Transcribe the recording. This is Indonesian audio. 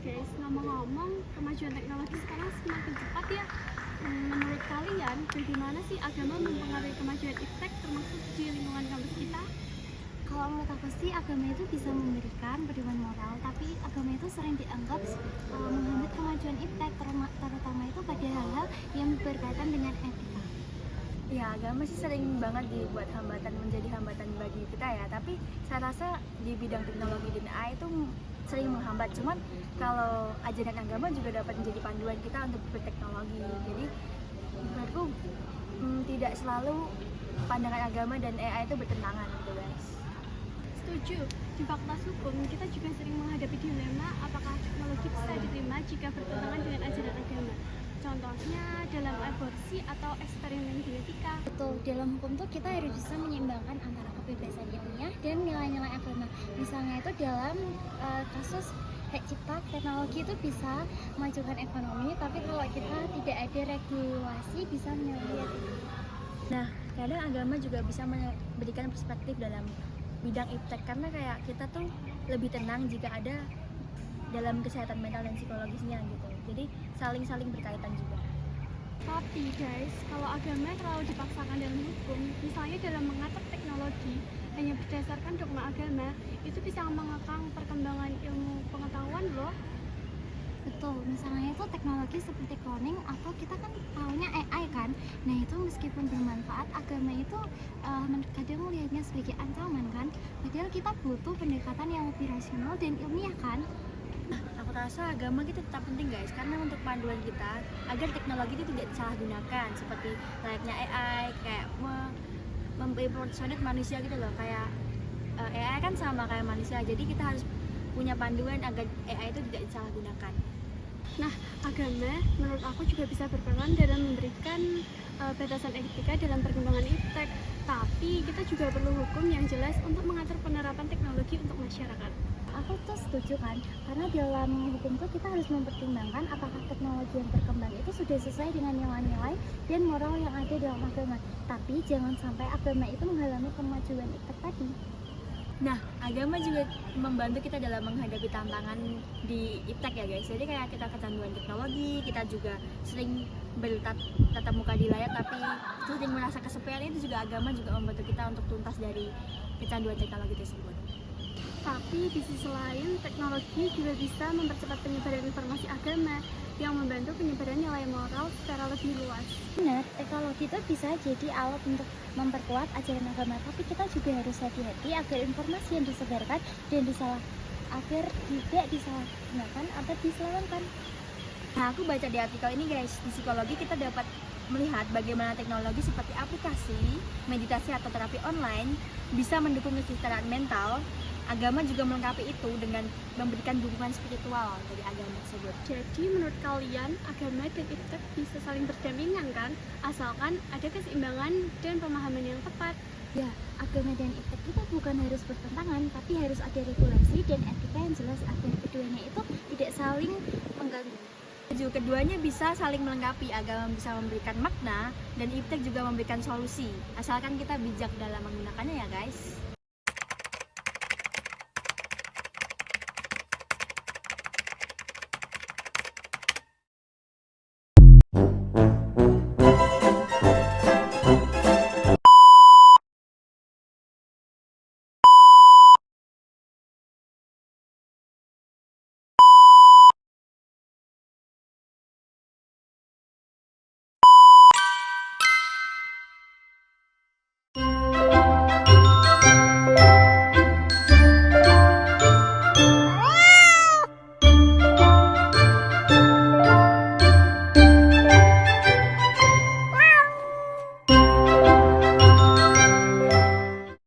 guys, ngomong-ngomong kemajuan teknologi sekarang semakin cepat ya. Menurut kalian, bagaimana sih agama mempengaruhi kemajuan iptek termasuk di lingkungan kampus kita? Kalau menurut aku sih agama itu bisa memberikan pedoman moral, tapi agama itu sering dianggap menghambat kemajuan iptek, terutama itu pada hal-hal yang berkaitan dengan etika. Ya, agama sih sering banget dibuat menjadi hambatan bagi kita ya. Tapi saya rasa di bidang teknologi dan AI itu sering menghambat. Cuman kalau ajaran agama juga dapat menjadi panduan kita untuk berteknologi. Jadi menurutku tidak selalu pandangan agama dan AI itu bertentangan gitu guys. Setuju, di fakultas hukum kita juga sering menghadapi dilema apakah teknologi bisa diterima jika bertentangan dengan ajaran agama. Contohnya dalam aborsi atau eksperimen genetika. Betul, dalam hukum tuh kita harus bisa menyeimbangkan antara kebebasan ilmiah dan nilai-nilai agama. Misalnya itu dalam kasus hak cipta, teknologi itu bisa memajukan ekonomi, tapi kalau kita tidak ada regulasi bisa menyalahi etika. Nah, kadang agama juga bisa memberikan perspektif dalam bidang iptek karena kayak kita tuh lebih tenang jika ada dalam kesehatan mental dan psikologisnya gitu. Jadi saling berkaitan juga. Tapi guys, kalau agama terlalu dipaksakan dalam hukum, misalnya dalam mengatur teknologi hanya berdasarkan dogma agama, itu bisa mengekang perkembangan ilmu pengetahuan loh. Betul, misalnya itu teknologi seperti cloning atau kita kan tahunya AI kan. Nah itu meskipun bermanfaat, agama itu kadang melihatnya sebagai ancaman kan. Padahal kita butuh pendekatan yang lebih rasional dan ilmiah kan. Aku rasa agama itu tetap penting guys, karena untuk panduan kita agar teknologi itu tidak disalahgunakan seperti layaknya AI kayak mempersonate manusia gitu loh. Kayak AI kan sama kayak manusia, jadi kita harus punya panduan agar AI itu tidak disalahgunakan. Nah, agama menurut aku juga bisa berperan dalam memberikan batasan etika dalam perkembangan iptek. Tapi kita juga perlu hukum yang jelas untuk mengatur penerapan teknologi untuk masyarakat. Aku tuh setuju kan, karena dalam hukum tuh kita harus mempertimbangkan apakah teknologi yang berkembang itu sudah sesuai dengan nilai-nilai dan moral yang ada dalam agama. Tapi jangan sampai agama itu menghalangi kemajuan iptek tadi. Nah, agama juga membantu kita dalam menghadapi tantangan di iptek ya guys. Jadi kayak kita kecanduan teknologi, kita juga sering bertatap muka di layar tapi sering merasa kesepian. Itu juga agama juga membantu kita untuk tuntas dari kecanduan teknologi tersebut. Tapi di sisi lain, teknologi juga bisa mempercepat penyebaran informasi agama yang membantu penyebaran nilai moral secara lebih luas. Benar, teknologi itu bisa jadi alat untuk memperkuat ajaran agama, tapi kita juga harus hati-hati agar informasi yang disebarkan dan agar tidak disalahgunakan atau diselewengkan. Nah, aku baca di artikel ini guys, di psikologi kita dapat melihat bagaimana teknologi seperti aplikasi, meditasi atau terapi online bisa mendukung kesejahteraan mental. Agama juga melengkapi itu dengan memberikan dukungan spiritual dari agama tersebut. Jadi menurut kalian, agama dan iptek bisa saling berdampingan kan? Asalkan ada keseimbangan dan pemahaman yang tepat. Ya, agama dan iptek itu bukan harus bertentangan, tapi harus ada regulasi dan etika yang jelas agar keduanya itu tidak saling mengganggu. Keduanya bisa saling melengkapi, agama bisa memberikan makna dan iptek juga memberikan solusi, asalkan kita bijak dalam menggunakannya ya guys.